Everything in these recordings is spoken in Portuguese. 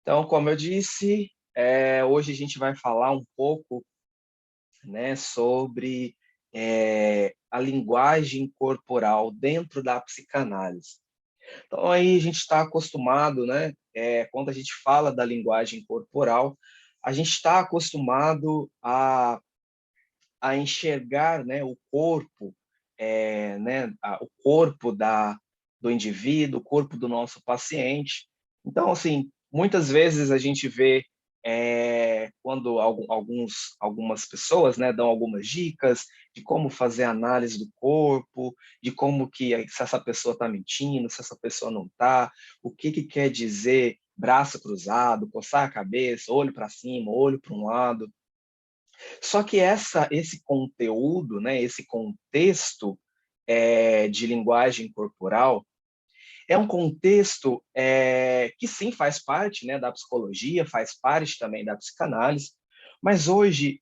Então, como eu disse, hoje a gente vai falar um pouco, né, sobre a linguagem corporal dentro da psicanálise. Então, aí a gente está acostumado, né, quando a gente fala da linguagem corporal, a gente está acostumado a enxergar, né, o corpo, né, o corpo do indivíduo, o corpo do nosso paciente. Então, assim, muitas vezes a gente vê quando algumas pessoas, né, dão algumas dicas de como fazer análise do corpo, de como que se essa pessoa está mentindo, se essa pessoa não está, o que que quer dizer braço cruzado, coçar a cabeça, olho para cima, olho para um lado. Só que esse conteúdo, né, esse contexto de linguagem corporal, é um contexto que sim faz parte, né, da psicologia, faz parte também da psicanálise, mas hoje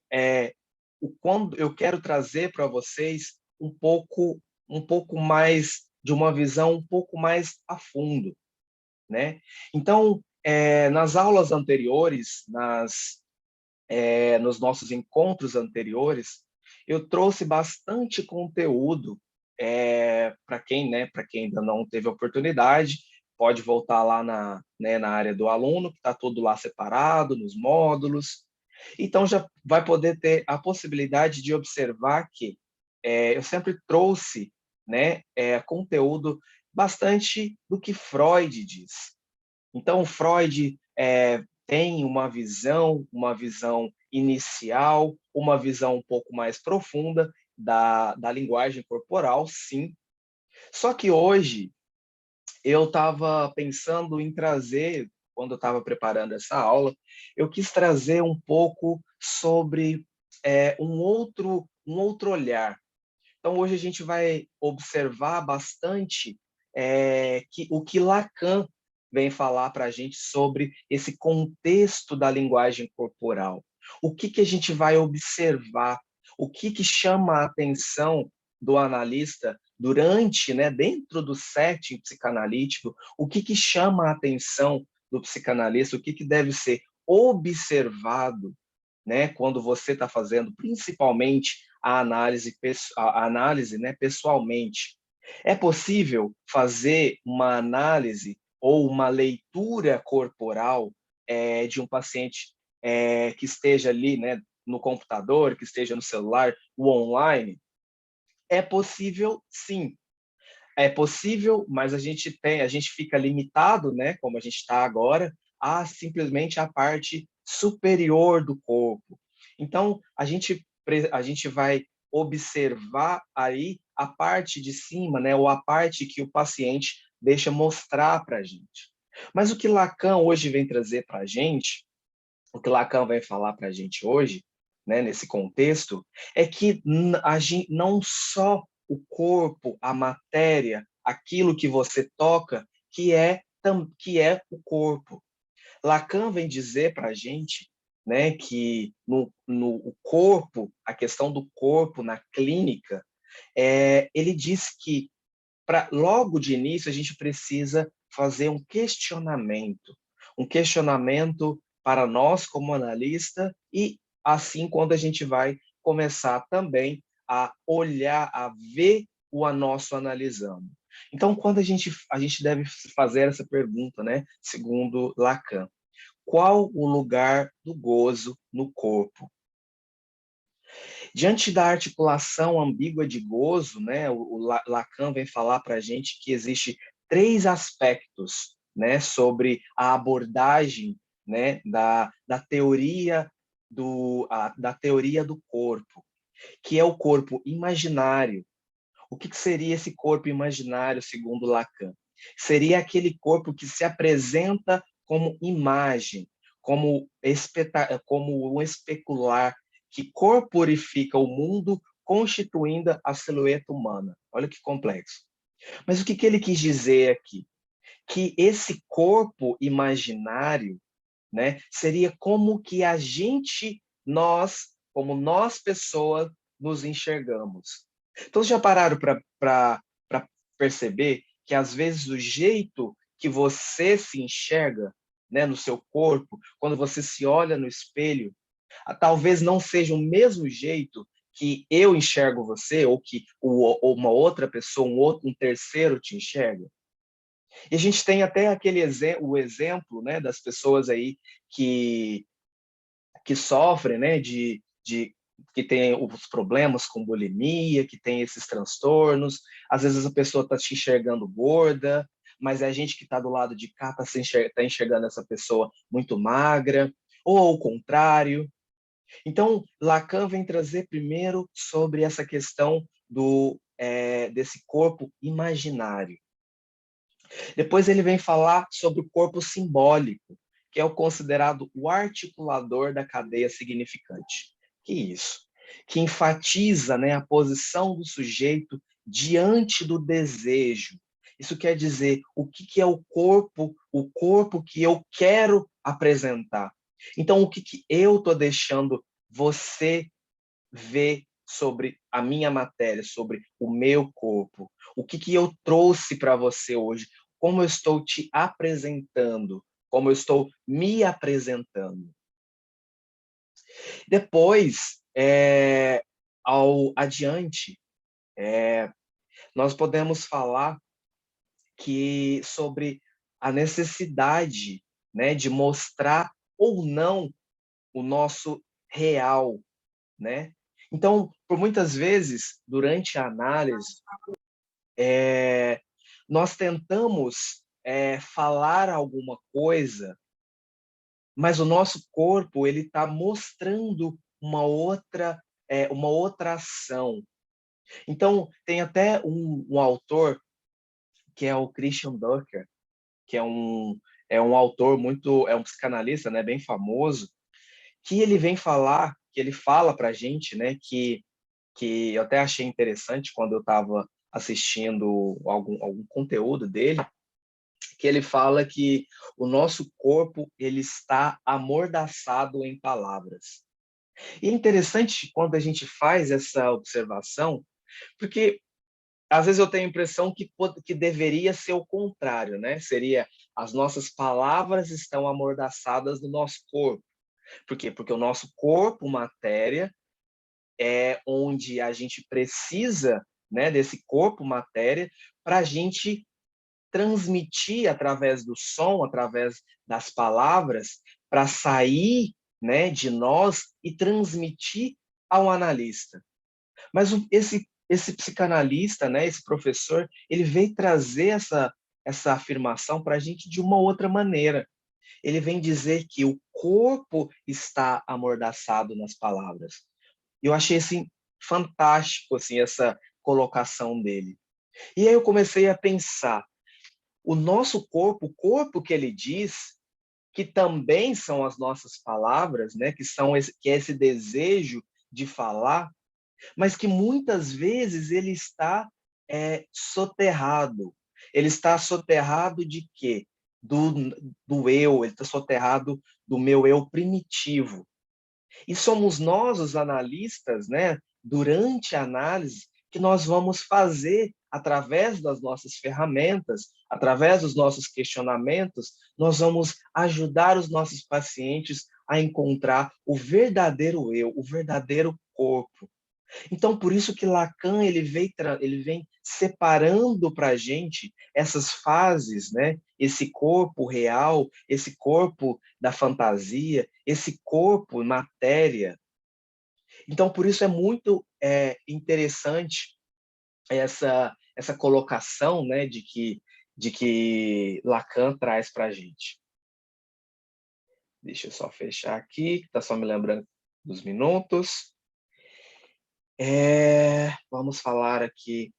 quando eu quero trazer para vocês um pouco mais de uma visão um pouco mais a fundo, né? Então, nas aulas anteriores, nos nossos encontros anteriores, eu trouxe bastante conteúdo para quem, né, para quem ainda não teve oportunidade, pode voltar lá na área do aluno, que está tudo lá separado, nos módulos. Então, já vai poder ter a possibilidade de observar que eu sempre trouxe, né, conteúdo bastante do que Freud diz. Então, Freud tem uma visão inicial, uma visão um pouco mais profunda da linguagem corporal, sim. Só que hoje eu estava pensando em trazer, quando eu estava preparando essa aula, eu quis trazer um pouco sobre um outro olhar. Então, hoje a gente vai observar bastante o que Lacan vem falar para a gente sobre esse contexto da linguagem corporal. O que, que a gente vai observar? O que, que chama a atenção do analista durante, né, dentro do setting psicanalítico? O que, que chama a atenção do psicanalista? O que, que deve ser observado, né, quando você está fazendo principalmente a análise, né, pessoalmente. É possível fazer uma análise ou uma leitura corporal de um paciente que esteja ali, né, no computador, que esteja no celular, o online? É possível, sim. É possível, mas a gente fica limitado, né, como a gente está agora, a simplesmente a parte superior do corpo. Então, a gente vai observar aí a parte de cima, né, ou a parte que o paciente deixa mostrar para a gente. Mas o que Lacan hoje vem trazer para a gente, o que Lacan vai falar para a gente hoje, né, nesse contexto, é que não só o corpo, a matéria, aquilo que você toca, que é o corpo. Lacan vem dizer para a gente, né, que no o corpo, a questão do corpo na clínica, ele diz que logo de início a gente precisa fazer um questionamento para nós como analista e assim quando a gente vai começar também a olhar, a ver o nosso analisando. Então, quando a gente deve fazer essa pergunta, né, segundo Lacan, qual o lugar do gozo no corpo? Diante da articulação ambígua de gozo, né, Lacan vem falar para a gente que existe três aspectos, né, sobre a abordagem, né, da teoria do corpo, que é o corpo imaginário. O que, que seria esse corpo imaginário, segundo Lacan? Seria aquele corpo que se apresenta como imagem, como um especular que corporifica o mundo, constituindo a silhueta humana. Olha que complexo. Mas o que, que ele quis dizer aqui? Que esse corpo imaginário, né, seria como que como nós pessoas, nos enxergamos. Então, já pararam para perceber que, às vezes, o jeito que você se enxerga né, no seu corpo, quando você se olha no espelho, talvez não seja o mesmo jeito que eu enxergo você, ou que ou uma outra pessoa, um terceiro te enxerga. E a gente tem até o exemplo, né, das pessoas aí que, que sofrem, né, que tem os problemas com bulimia, que tem esses transtornos. Às vezes a pessoa está te enxergando gorda, mas é a gente que está do lado de cá está enxergando essa pessoa muito magra, ou ao contrário. Então, Lacan vem trazer primeiro sobre essa questão desse corpo imaginário. Depois ele vem falar sobre o corpo simbólico, que é o considerado o articulador da cadeia significante. Que isso? Que enfatiza, né, a posição do sujeito diante do desejo. Isso quer dizer o que é o corpo que eu quero apresentar. Então, o que eu estou deixando você ver sobre a minha matéria, sobre o meu corpo? O que eu trouxe para você hoje? Como eu estou te apresentando? Como eu estou me apresentando? Depois, ao adiante, nós podemos falar sobre a necessidade, né, de mostrar ou não o nosso real, né? Então, por muitas vezes, durante a análise, nós tentamos falar alguma coisa, mas o nosso corpo ele está mostrando uma outra ação. Então, tem até um autor, que é o Christian Docker, que é um autor é um psicanalista, né, bem famoso, que ele fala para a gente, né, que eu até achei interessante quando eu estava assistindo algum conteúdo dele, que ele fala que o nosso corpo ele está amordaçado em palavras. E é interessante quando a gente faz essa observação, porque às vezes eu tenho a impressão que deveria ser o contrário, né? Seria as nossas palavras estão amordaçadas no nosso corpo. Por quê? Porque o nosso corpo, matéria, é onde a gente precisa, né, desse corpo matéria para a gente transmitir através do som, através das palavras, para sair, né, de nós e transmitir ao analista. Mas esse psicanalista, né, esse professor, ele veio trazer essa afirmação para a gente de uma outra maneira. Ele vem dizer que o corpo está amordaçado nas palavras. Eu achei assim fantástico assim essa colocação dele. E aí eu comecei a pensar, o nosso corpo, o corpo que ele diz, que também são as nossas palavras, né, que é esse desejo de falar, mas que muitas vezes ele está soterrado. Ele está soterrado de quê? Do eu, ele está soterrado do meu eu primitivo. E somos nós, os analistas, né, durante a análise, que nós vamos fazer, através das nossas ferramentas, através dos nossos questionamentos, nós vamos ajudar os nossos pacientes a encontrar o verdadeiro eu, o verdadeiro corpo. Então, por isso que Lacan ele vem separando para a gente essas fases, né? Esse corpo real, esse corpo da fantasia, esse corpo matéria. Então, por isso é muito interessante essa colocação, né? De que Lacan traz para a gente. Deixa eu só fechar aqui, que está só me lembrando dos minutos. Vamos falar aqui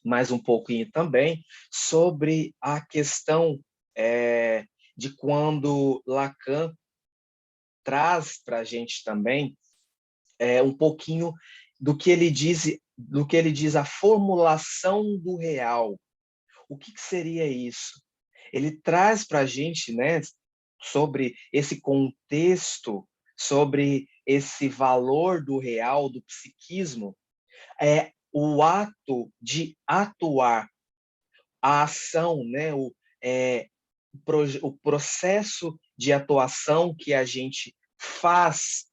mais um pouquinho também sobre a questão de quando Lacan traz para a gente também um pouquinho do que ele diz a formulação do real. O que seria isso? Ele traz para a gente, né, sobre esse contexto, sobre esse valor do real, do psiquismo, o ato de atuar, a ação, né? o processo de atuação que a gente faz,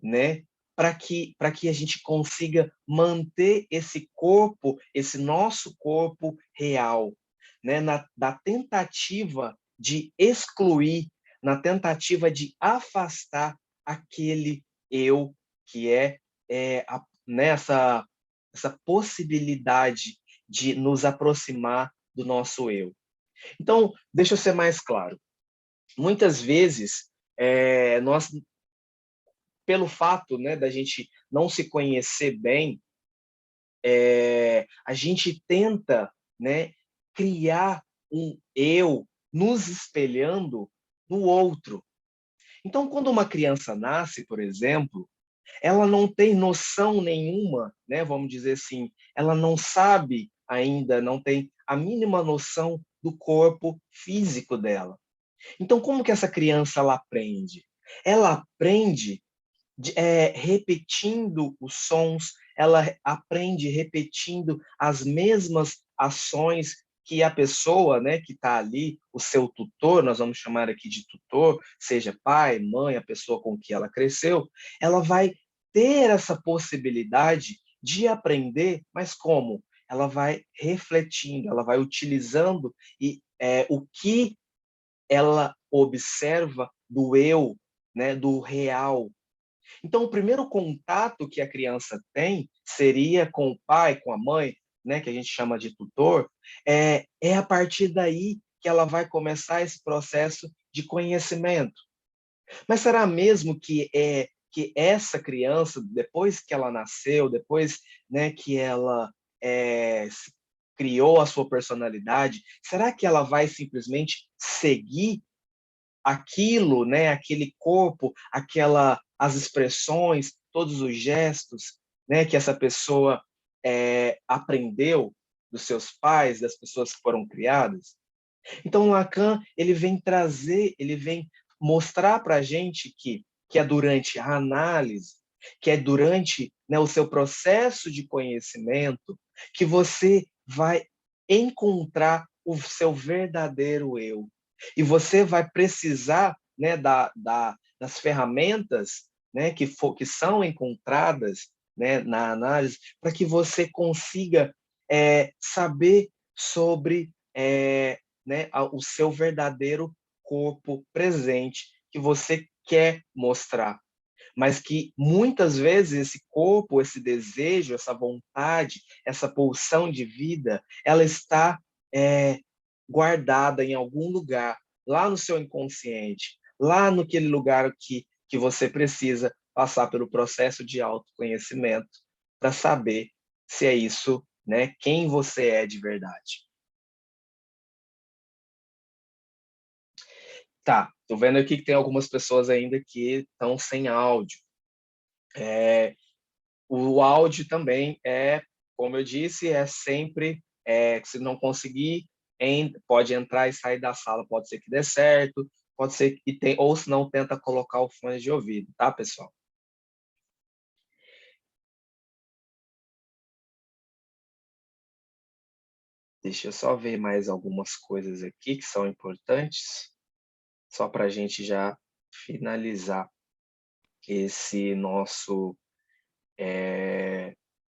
né, para que a gente consiga manter esse corpo, esse nosso corpo real, né, da tentativa de excluir, na tentativa de afastar aquele eu que nessa essa possibilidade de nos aproximar do nosso eu. Então, deixa eu ser mais claro. Muitas vezes, nós, pelo fato, né, da gente não se conhecer bem, a gente tenta, né, criar um eu nos espelhando no outro. Então, quando uma criança nasce, por exemplo, ela não tem noção nenhuma, né, vamos dizer assim, ela não sabe ainda, não tem a mínima noção do corpo físico dela. Então, como que essa criança ela aprende? Ela aprende repetindo os sons, ela aprende repetindo as mesmas ações que a pessoa, né, que está ali, o seu tutor, nós vamos chamar aqui de tutor, seja pai, mãe, a pessoa com que ela cresceu, ela vai ter essa possibilidade de aprender, mas como? Ela vai refletindo, ela vai utilizando o que ela observa do eu, né, do real. Então, o primeiro contato que a criança tem seria com o pai, com a mãe, né, que a gente chama de tutor, é a partir daí que ela vai começar esse processo de conhecimento. Mas será mesmo que essa criança, depois que ela nasceu, depois, né, que ela criou a sua personalidade, será que ela vai simplesmente seguir aquilo, né, aquele corpo, as expressões, todos os gestos, né, que essa pessoa aprendeu dos seus pais, das pessoas que foram criadas? Então, Lacan ele vem mostrar para a gente que é durante a análise, que é durante, né, o seu processo de conhecimento, que você vai encontrar o seu verdadeiro eu. E você vai precisar, né, das ferramentas, né, que são encontradas, né, na análise, para que você consiga saber sobre né, o seu verdadeiro corpo presente que você quer mostrar, mas que muitas vezes esse corpo, esse desejo, essa vontade, essa pulsão de vida, ela está guardada em algum lugar, lá no seu inconsciente, lá naquele lugar que você precisa passar pelo processo de autoconhecimento para saber se é isso, né, quem você é de verdade. Tá, tô vendo aqui que tem algumas pessoas ainda que estão sem áudio. O áudio também como eu disse, é sempre, se não conseguir, pode entrar e sair da sala, pode ser que dê certo, pode ser que tem, ou se não, tenta colocar o fone de ouvido, tá, pessoal? Deixa eu só ver mais algumas coisas aqui que são importantes, só para a gente já finalizar esse nosso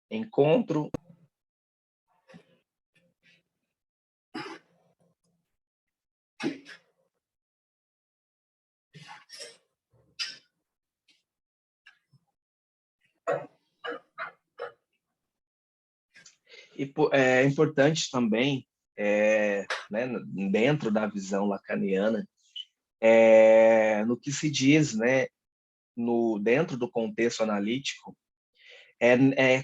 encontro. E é importante também, né, dentro da visão lacaniana, no que se diz, né, dentro do contexto analítico, é, é,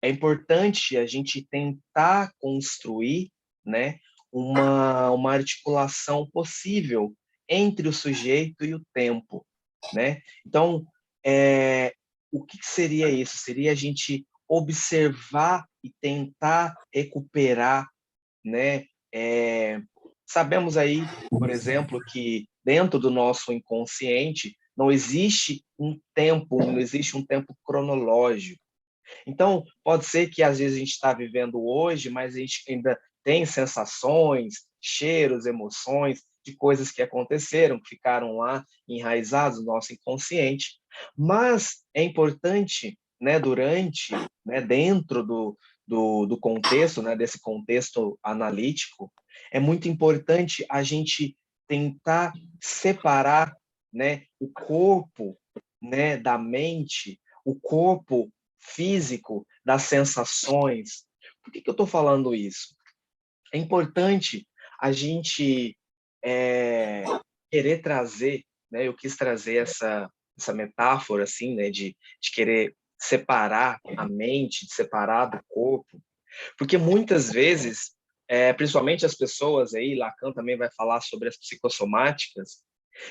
é importante a gente tentar construir, né, uma articulação possível entre o sujeito e o tempo, né? Então, o que seria isso? Seria a gente observar e tentar recuperar, né? Sabemos aí, por exemplo, que dentro do nosso inconsciente não existe um tempo, não existe um tempo cronológico. Então, pode ser que às vezes a gente está vivendo hoje, mas a gente ainda tem sensações, cheiros, emoções de coisas que aconteceram, que ficaram lá enraizados no nosso inconsciente. Mas é importante, né, durante, né, dentro do contexto, né, desse contexto analítico, é muito importante a gente tentar separar, né, o corpo, né, da mente, o corpo físico das sensações. Por que eu estou falando isso? É importante a gente querer trazer, né, eu quis trazer essa metáfora assim, né, de querer separar a mente, de separar do corpo, porque muitas vezes, principalmente as pessoas aí, Lacan também vai falar sobre as psicossomáticas,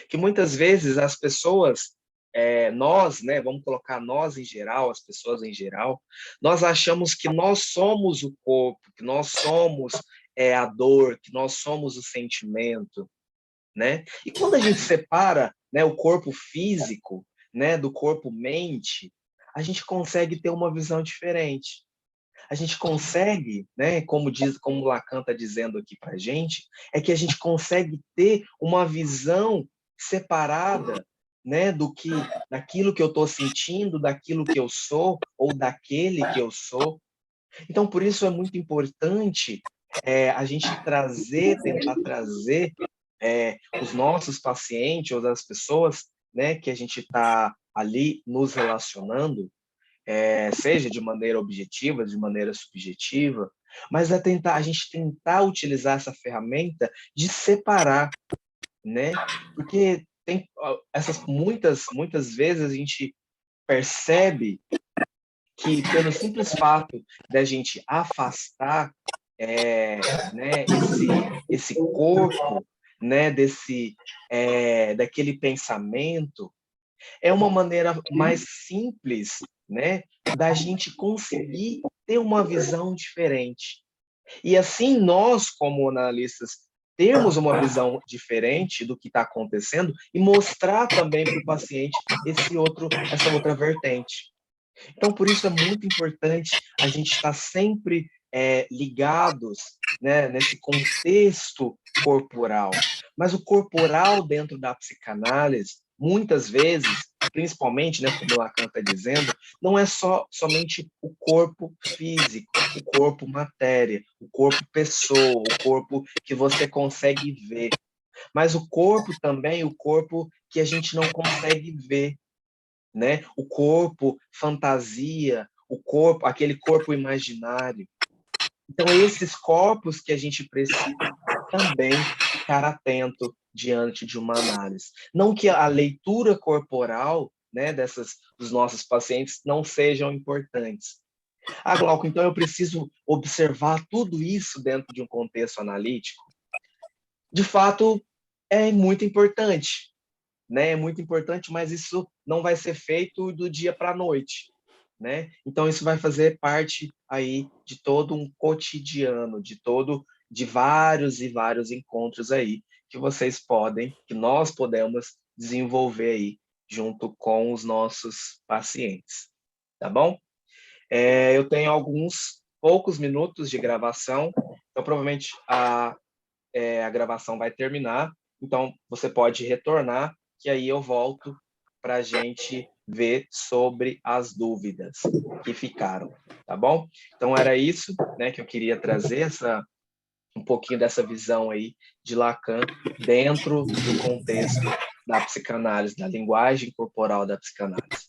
que muitas vezes as pessoas, nós, né, vamos colocar nós em geral, as pessoas em geral, nós achamos que nós somos o corpo, que nós somos a dor, que nós somos o sentimento, né? E quando a gente separa, né, o corpo físico, né, do corpo mente, a gente consegue ter uma visão diferente. A gente consegue, né, como Lacan está dizendo aqui para a gente, é que a gente consegue ter uma visão separada, né, daquilo que eu estou sentindo, daquilo que eu sou ou daquele que eu sou. Então, por isso é muito importante a gente tentar trazer os nossos pacientes ou as pessoas, né, que a gente está ali nos relacionando, seja de maneira objetiva, de maneira subjetiva, mas a gente tentar utilizar essa ferramenta de separar, né? Porque tem muitas vezes a gente percebe que pelo simples fato da gente afastar, né, esse corpo, né, daquele pensamento, é uma maneira mais simples, né, da gente conseguir ter uma visão diferente. E assim nós, como analistas, termos uma visão diferente do que está acontecendo e mostrar também para o paciente essa outra vertente. Então, por isso é muito importante a gente estar sempre ligados, né, nesse contexto corporal. Mas o corporal dentro da psicanálise, muitas vezes, principalmente, né, como Lacan está dizendo, não é somente o corpo físico, o corpo matéria, o corpo pessoa, o corpo que você consegue ver. Mas o corpo também, o corpo que a gente não consegue ver, né? O corpo fantasia, o corpo, aquele corpo imaginário. Então, esses corpos que a gente precisa também ficar atento diante de uma análise. Não que a leitura corporal, né, dos nossos pacientes não sejam importantes. Ah, Glauco, então eu preciso observar tudo isso dentro de um contexto analítico? De fato, é muito importante, né? É muito importante, mas isso não vai ser feito do dia para a noite, né? Então isso vai fazer parte aí de todo um cotidiano, de vários e vários encontros aí que nós podemos desenvolver aí junto com os nossos pacientes, tá bom? Eu tenho alguns poucos minutos de gravação, então provavelmente a gravação vai terminar, então você pode retornar, que aí eu volto para a gente ver sobre as dúvidas que ficaram, tá bom? Então era isso, né, que eu queria trazer um pouquinho dessa visão aí de Lacan dentro do contexto da psicanálise, da linguagem corporal da psicanálise.